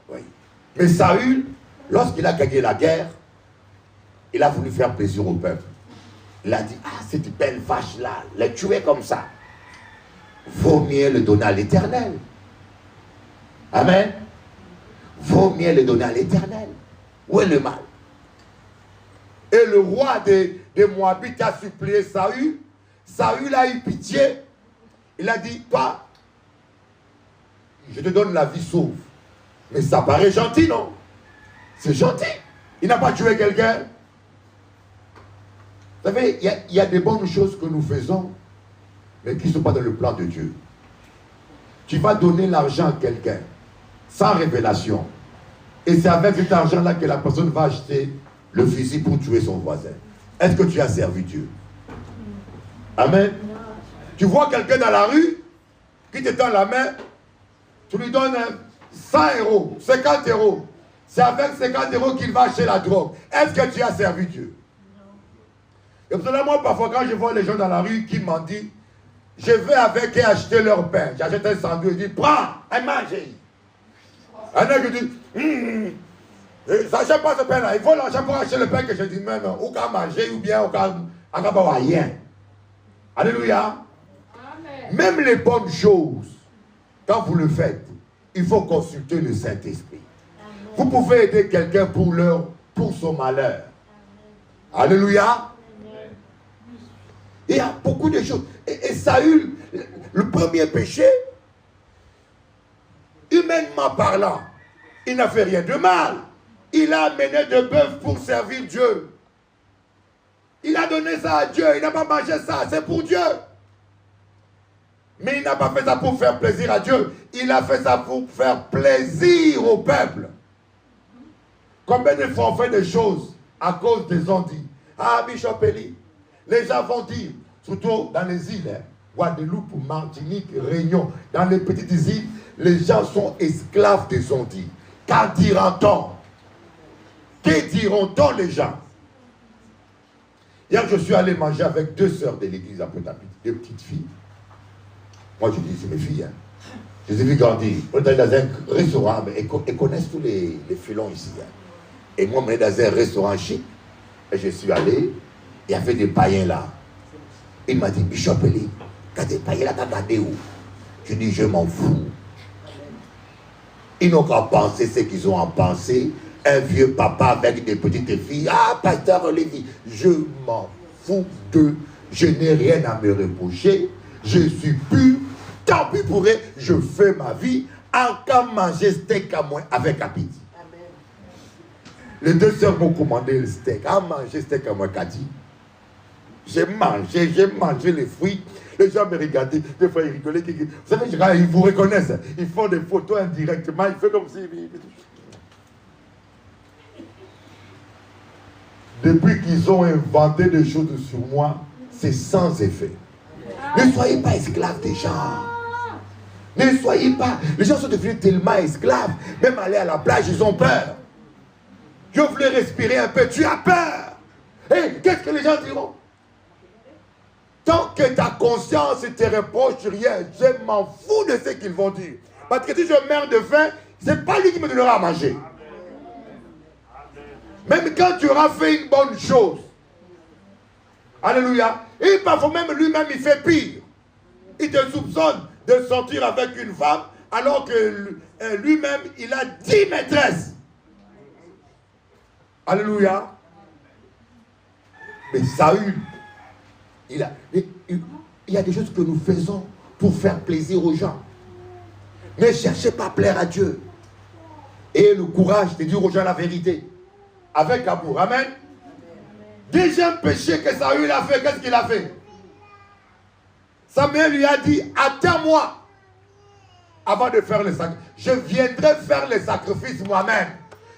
Oui. Mais Saül, lorsqu'il a gagné la guerre, il a voulu faire plaisir au peuple. Il a dit, ah, cette belle vache-là, les tuer comme ça, vaut mieux le donner à l'Éternel. Amen. Vaut mieux le donner à l'Éternel. Où est le mal? Et le roi des Moabites a supplié Saül. Saül a eu pitié. Il a dit, toi, je te donne la vie sauve. Mais ça paraît gentil, non? C'est gentil. Il n'a pas tué quelqu'un. Vous savez, il y a des bonnes choses que nous faisons, mais qui ne sont pas dans le plan de Dieu. Tu vas donner l'argent à quelqu'un, sans révélation. Et c'est avec cet argent-là que la personne va acheter le fusil pour tuer son voisin. Est-ce que tu as servi Dieu? Amen. Tu vois quelqu'un dans la rue qui te tend la main, tu lui donnes 100 euros, 50 euros. C'est avec 50 euros qu'il va acheter la drogue. Est-ce que tu as servi Dieu? Et pour cela, moi, parfois, quand je vois les gens dans la rue qui m'ont dit, je vais avec eux acheter leur pain. J'achète un sandwich, je dis, prends, et mange. Un autre dit, ça n'achète pas ce pain-là. Il faut l'argent pour acheter le pain que je dis même, ou qu'à manger, ou bien, ou qu'à rien. Alléluia. Amen. Même les bonnes choses, quand vous le faites, il faut consulter le Saint-Esprit. Vous pouvez aider quelqu'un pour son malheur. Amen. Alléluia. Amen. Il y a beaucoup de choses. Et Saül, le premier péché, humainement parlant, il n'a fait rien de mal. Il a amené de bœuf pour servir Dieu. Il a donné ça à Dieu. Il n'a pas mangé ça. C'est pour Dieu. Mais il n'a pas fait ça pour faire plaisir à Dieu. Il a fait ça pour faire plaisir au peuple. Combien de fois on fait des choses à cause des ondits? Ah, Bishop Eli, les gens vont dire, surtout dans les îles, Guadeloupe, Martinique, Réunion, dans les petites îles, les gens sont esclaves des ondits. Qu'en dira-t-on? Que diront-on les gens? Hier, je suis allé manger avec 2 sœurs de l'église à Pointe-à-Pitre, 2 petites filles. Moi, je dis, c'est mes filles. Hein. Je les ai vues grandir. On est dans un restaurant, mais elles connaissent tous les filons ici. Hein. Et moi, on est dans un restaurant chic. Et je suis allé, il y avait des païens là. Il m'a dit, Bishop Eli, quand des païens là, t'as gardé où? Je dis, je m'en fous. Ils n'ont qu'à penser ce qu'ils ont à penser. Un vieux papa avec des petites filles. Ah, pasteur Olivier, je m'en fous d'eux. Je n'ai rien à me reprocher. Je suis pur. Tant pis pour eux, je fais ma vie. Encore manger steak à moi avec appétit. Amen. Les 2 sœurs m'ont commandé le steak. À manger steak à moi, Kadi. J'ai mangé les fruits. Les gens me regardaient, des fois ils rigolaient. Vous savez, ils vous reconnaissent. Ils font des photos indirectement. Ils font comme si... Depuis qu'ils ont inventé des choses sur moi, c'est sans effet. Ne soyez pas esclaves des gens. Ne soyez pas... Les gens sont devenus tellement esclaves. Même aller à la plage, ils ont peur. Je voulais respirer un peu. Tu as peur. Et qu'est-ce que les gens diront? Tant que ta conscience te reproche rien, je m'en fous de ce qu'ils vont dire. Parce que si je meurs de faim, c'est pas lui qui me donnera à manger. Même quand tu auras fait une bonne chose. Alléluia. Et parfois même lui-même il fait pire. Il te soupçonne de sortir avec une femme alors que lui-même il a 10 maîtresses. Alléluia. Mais Saül, il y a des choses que nous faisons pour faire plaisir aux gens. Ne cherchez pas à plaire à Dieu. Et le courage de dire aux gens la vérité. Avec amour. Amen. Deuxième péché que Saül a fait, qu'est-ce qu'il a fait? Samuel lui a dit, attends-moi avant de faire le sacrifice. Je viendrai faire le sacrifice moi-même.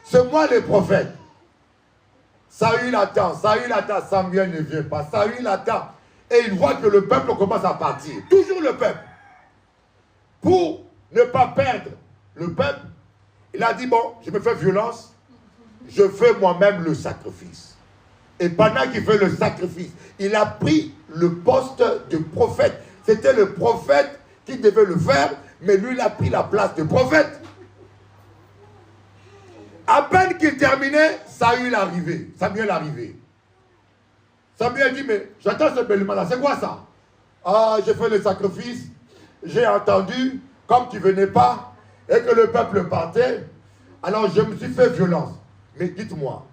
C'est moi le prophète. Saül attend, Samuel ne vient pas. Saül attend. Et il voit que le peuple commence à partir. Toujours le peuple. Pour ne pas perdre le peuple, il a dit, bon, je me fais violence, je fais moi-même le sacrifice. Et pendant qu'il fait le sacrifice, il a pris le poste de prophète. C'était le prophète qui devait le faire, mais lui, il a pris la place de prophète. À peine qu'il terminait, Samuel arrivé. Samuel dit, mais j'attends ce bêlement-là, c'est quoi ça? Ah, j'ai fait le sacrifice, j'ai entendu, comme tu venais pas, et que le peuple partait, alors je me suis fait violence. Mais dites-moi,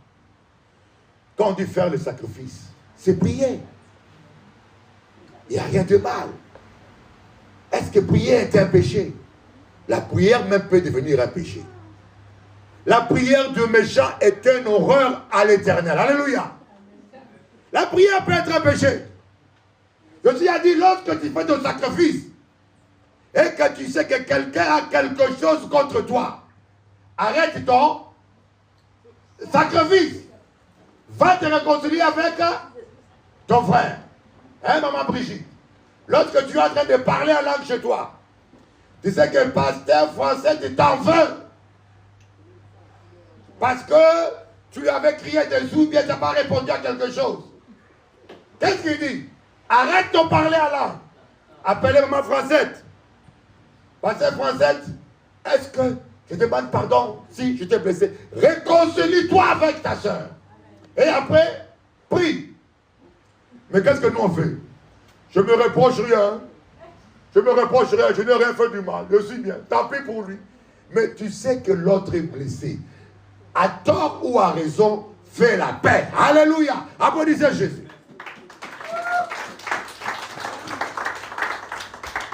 quand on dit faire le sacrifice, c'est prier. Il n'y a rien de mal. Est-ce que prier est un péché? La prière même peut devenir un péché. La prière du méchant est une horreur à l'Éternel. Alléluia. La prière peut être un péché. Je t'ai dit, lorsque tu fais ton sacrifice et que tu sais que quelqu'un a quelque chose contre toi, arrête ton sacrifice. Va te réconcilier avec ton frère. Hein, maman Brigitte? Lorsque tu es en train de parler en langue chez toi, tu sais que le pasteur français t'en veut. Parce que tu lui avais crié dessus ou bien tu n'as pas répondu à quelque chose. Qu'est-ce qu'il dit? Arrête de parler en langue. Appelez maman Francette. Pasteur Francette, est-ce que je te demande pardon si je t'ai blessé? Réconcilie-toi avec ta soeur. Et après, prie. Mais qu'est-ce que nous on fait? Je me reproche rien. Je n'ai rien fait du mal. Je suis bien. Tant pis pour lui. Mais tu sais que l'autre est blessé. À tort ou à raison, fais la paix. Alléluia. Applaudissez Jésus.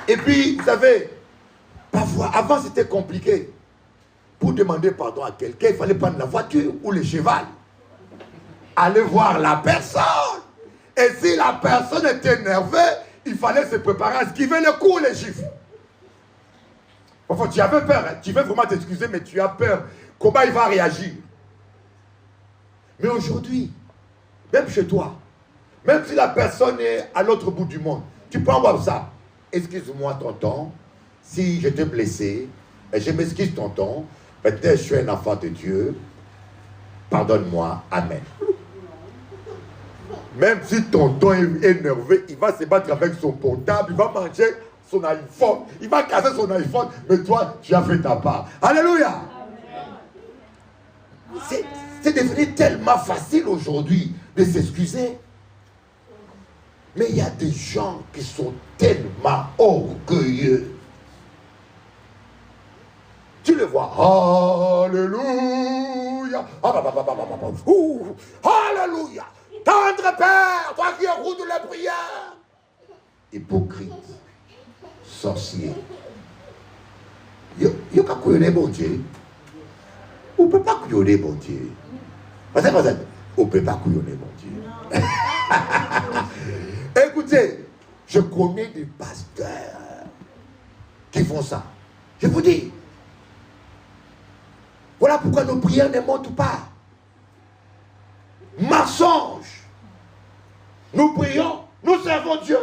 Et puis, vous savez, parfois, avant c'était compliqué. Pour demander pardon à quelqu'un, il fallait prendre la voiture ou le cheval. Aller voir la personne. Et si la personne était énervée, il fallait se préparer à esquiver le coup, les gifles. Parfois, tu avais peur. Hein. Tu veux vraiment t'excuser, mais tu as peur. Comment il va réagir? Mais aujourd'hui, même chez toi, même si la personne est à l'autre bout du monde, tu peux envoyer ça. Excuse-moi, tonton, si je t'ai blessé, et je m'excuse, tonton, peut-être je suis un enfant de Dieu, pardonne-moi, amen. Même si tonton est énervé, il va se battre avec son portable, il va manger son iPhone, il va casser son iPhone, mais toi, tu as fait ta part. Alléluia! C'est devenu tellement facile aujourd'hui de s'excuser. Mais il y a des gens qui sont tellement orgueilleux. Tu le vois. Alléluia. Alléluia. Tendre Père, toi qui roule de la prière. Hypocrite. Sorcier. Yo ka couillonner bon Dieu. On ne peut pas couillonner bon Dieu. On ne peut pas couillonner bon Dieu. Écoutez, je connais des pasteurs qui font ça. Je vous dis. Voilà pourquoi nos prières ne montent pas. Mensonge. Nous prions, nous servons Dieu.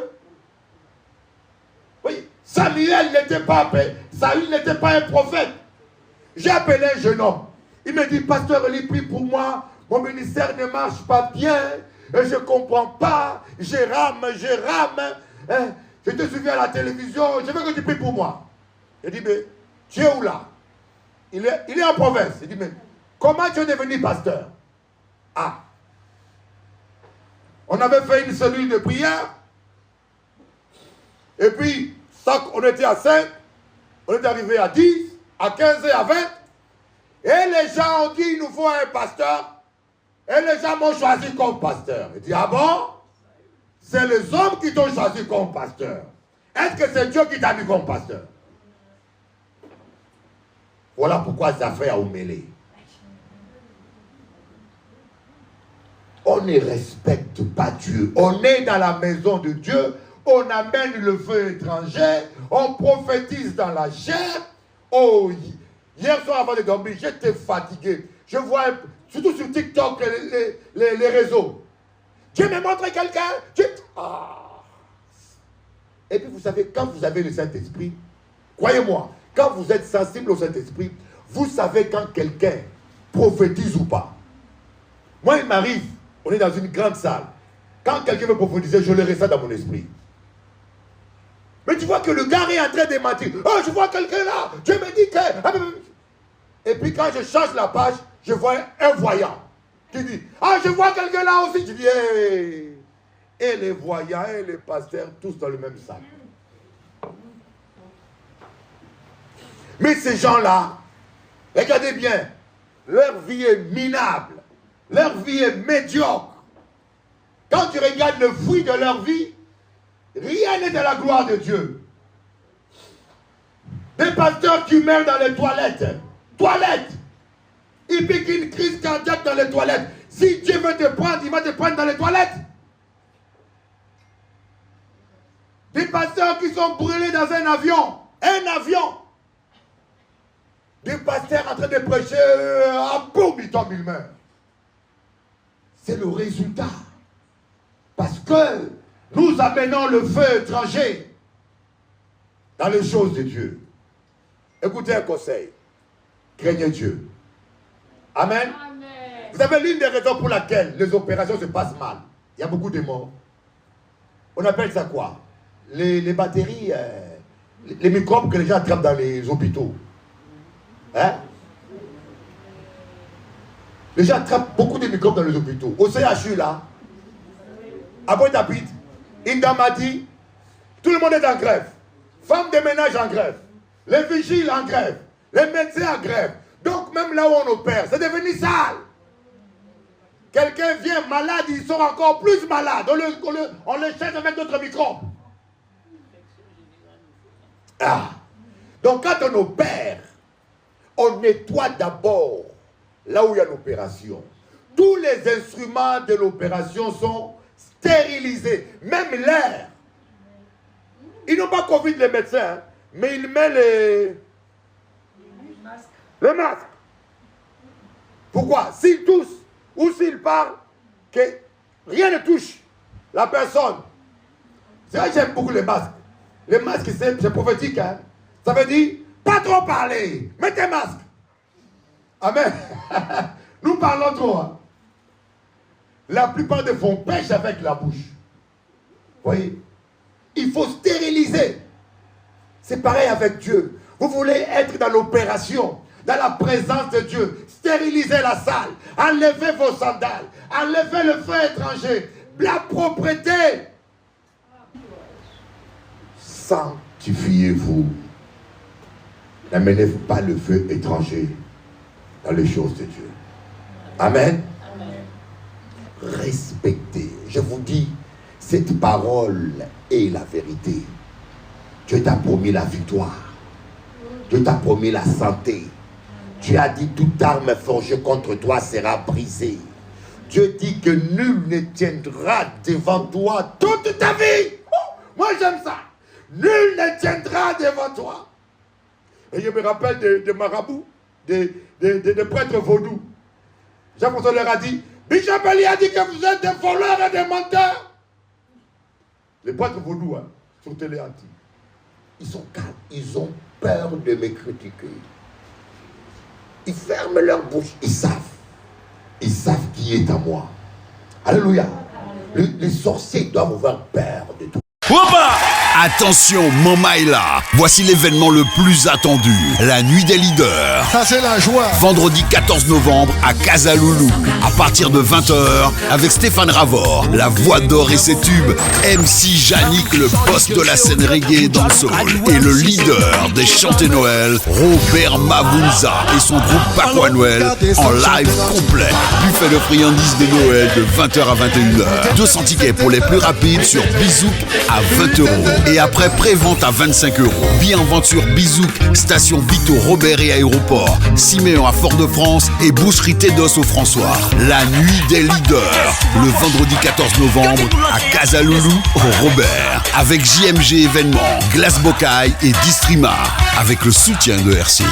Oui, Samuel n'était pas, Saül n'était pas un prophète. J'ai appelé un jeune homme. Il me dit, pasteur, il prie pour moi. Mon ministère ne marche pas bien. Je ne comprends pas. Je rame. Hein? Je te suivi à la télévision. Je veux que tu pries pour moi. Il dit, mais tu es où là? Il est en province. Il dit, mais comment tu es devenu pasteur? Ah. On avait fait une cellule de prière. Et puis, on était à 5, on est arrivé à 10, à 15 et à 20. Et les gens ont dit, il nous faut un pasteur. Et les gens m'ont choisi comme pasteur. Ils disent, ah bon? C'est les hommes qui t'ont choisi comme pasteur. Est-ce que c'est Dieu qui t'a mis comme pasteur? Voilà pourquoi ça fait à Oumélé. On ne respecte pas Dieu. On est dans la maison de Dieu. On amène le feu étranger. On prophétise dans la chair. Oh, hier soir avant de dormir, j'étais fatigué. Je vois, surtout sur TikTok, les réseaux. Dieu me montre quelqu'un. Ah. Et puis vous savez, quand vous avez le Saint-Esprit, croyez-moi, quand vous êtes sensible au Saint-Esprit, vous savez quand quelqu'un prophétise ou pas. Moi, il m'arrive, on est dans une grande salle. Quand quelqu'un veut prophétiser, je le ressens dans mon esprit. Mais tu vois que le gars est en train de mentir. Oh, je vois quelqu'un là. Dieu me dit que... Et puis quand je change la page, je vois un voyant qui dit, ah, je vois quelqu'un là aussi. Je dis, hey. Et les voyants et les pasteurs, tous dans le même sac. Mais ces gens-là, regardez bien, leur vie est minable. Leur vie est médiocre. Quand tu regardes le fruit de leur vie, rien n'est de la gloire de Dieu. Des pasteurs qui meurent dans les toilettes. Toilettes. Ils piquent une crise cardiaque dans les toilettes. Si Dieu veut te prendre, il va te prendre dans les toilettes. Des pasteurs qui sont brûlés dans un avion. Un avion. Des pasteurs en train de prêcher à boum, ils tombent, ils meurent. C'est le résultat. Parce que nous amenons le feu étranger dans les choses de Dieu. Écoutez un conseil. Craignez Dieu. Amen. Amen. Vous savez l'une des raisons pour laquelle les opérations se passent mal. Il y a beaucoup de morts. On appelle ça quoi? Les batteries, les microbes que les gens attrapent dans les hôpitaux. Hein? Les gens attrapent beaucoup de microbes dans les hôpitaux. Au CHU là, à Pointe-à-Pitre, une dame a dit, tout le monde est en grève. Femmes de ménage en grève. Les vigiles en grève. Les médecins en grève. Donc même là où on opère, c'est devenu sale. Quelqu'un vient malade, il sort encore plus malade. On le cherche avec d'autres microbes. Ah. Donc quand on opère, on nettoie d'abord là où il y a l'opération. Tous les instruments de l'opération sont stérilisés. Même l'air. Ils n'ont pas Covid les médecins, hein, mais ils mettent le masque. Pourquoi? S'ils toussent ou s'ils parlent, que rien ne touche la personne. C'est vrai que j'aime beaucoup les masques. Les masques, c'est prophétique. Hein? Ça veut dire, pas trop parler. Mettez masque. Amen. Nous parlons trop. Hein? La plupart de vous pêchent avec la bouche. Vous voyez? Il faut stériliser. C'est pareil avec Dieu. Vous voulez être dans l'opération, dans la présence de Dieu. Stérilisez la salle. Enlevez vos sandales. Enlevez le feu étranger. La propreté. Sanctifiez-vous. N'amenez pas le feu étranger dans les choses de Dieu. Amen. Amen. Respectez. Je vous dis, cette parole est la vérité. Dieu t'a promis la victoire. Dieu t'a promis la santé. Dieu a dit toute arme forgée contre toi sera brisée. Dieu dit que nul ne tiendra devant toi toute ta vie. Oh, moi j'aime ça. Nul ne tiendra devant toi. Et je me rappelle de marabouts, des prêtres vaudous. Jean-François leur a dit, Bishop Eli a dit que vous êtes des voleurs et des menteurs. Les prêtres vaudous, hein, sur télé anti, ils sont calmes, ils ont peur de me critiquer. Ils ferment leur bouche, ils savent qui est à moi. Alléluia. Les sorciers doivent avoir peur de tout. Oupa! Attention, Mama est là. Voici l'événement le plus attendu, la nuit des leaders. Ça c'est la joie. Vendredi 14 novembre à Casaloulou, à partir de 20h, avec Stéphane Ravor, la voix d'or et ses tubes, MC Yannick, le boss de la scène reggae et dancehall, et le leader des chantés Noël, Robert Mabunza et son groupe Pakwa Noël, en live complet. Buffet de friandises de Noël de 20h à 21h. 200 tickets pour les plus rapides sur Bizouk à 20€. Et après, pré-vente à 25€. Billets en vente sur Bizouk, station Vito, Robert et Aéroport, Siméon à Fort-de-France et Boucherie Tédos au François. La nuit des leaders, le vendredi 14 novembre à Casaloulou au Robert, avec JMG événements, Glace Bocaille et Distrima, avec le soutien de RCI.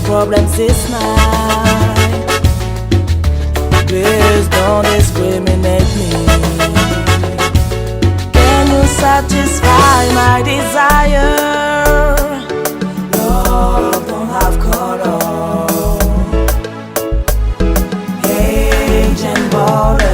Problems this night. Please don't discriminate me. Can you satisfy my desire? Love don't have color, age and border.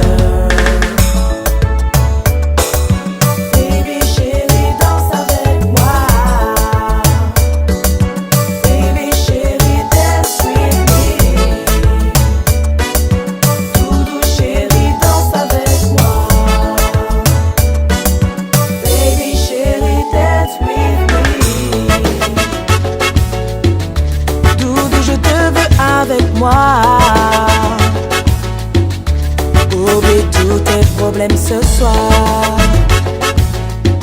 Oublie tous tes problèmes ce soir.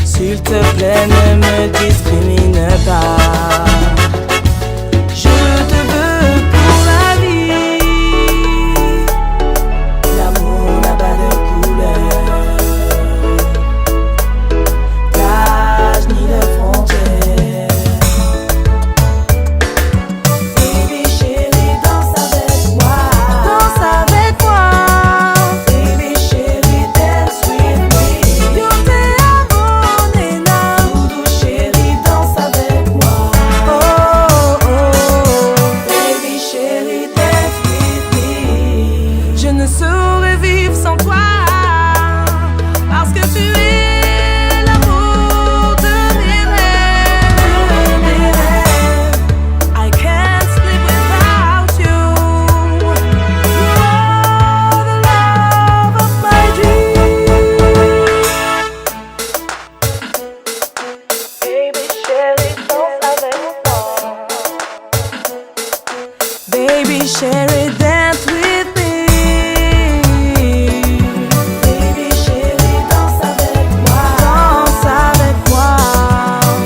S'il te plaît, ne me discrimine pas. Je te veux pour la vie. L'amour n'a pas de couleur, d'âge ni de frontières. Baby, chérie, dance with me. Baby, chérie, danse avec moi. Danse avec moi.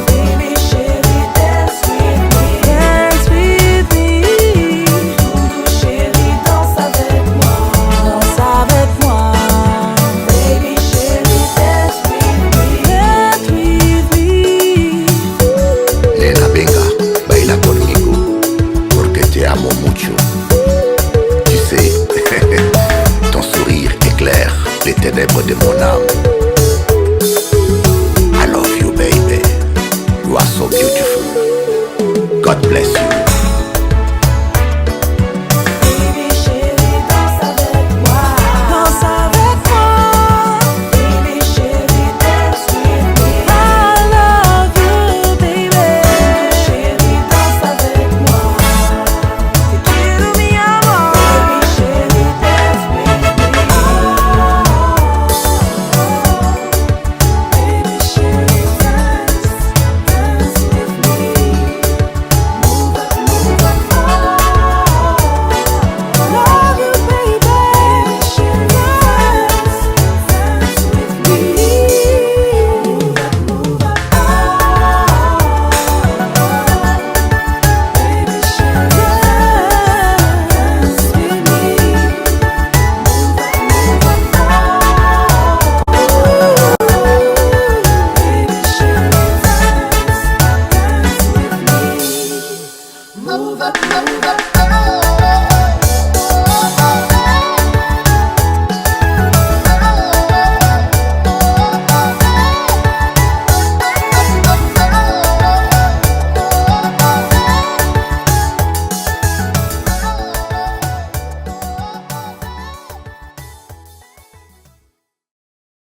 Baby, chérie, dance with me. Dance with me. Doudou, chérie, danse avec moi. Danse avec moi. Baby, chérie, dance with me. Dance with me. Nena, venga, baila conmigo, porque te amo mucho. Tu sais, ton sourire éclaire les ténèbres de mon âme. I love you, baby. You are so beautiful. God bless you.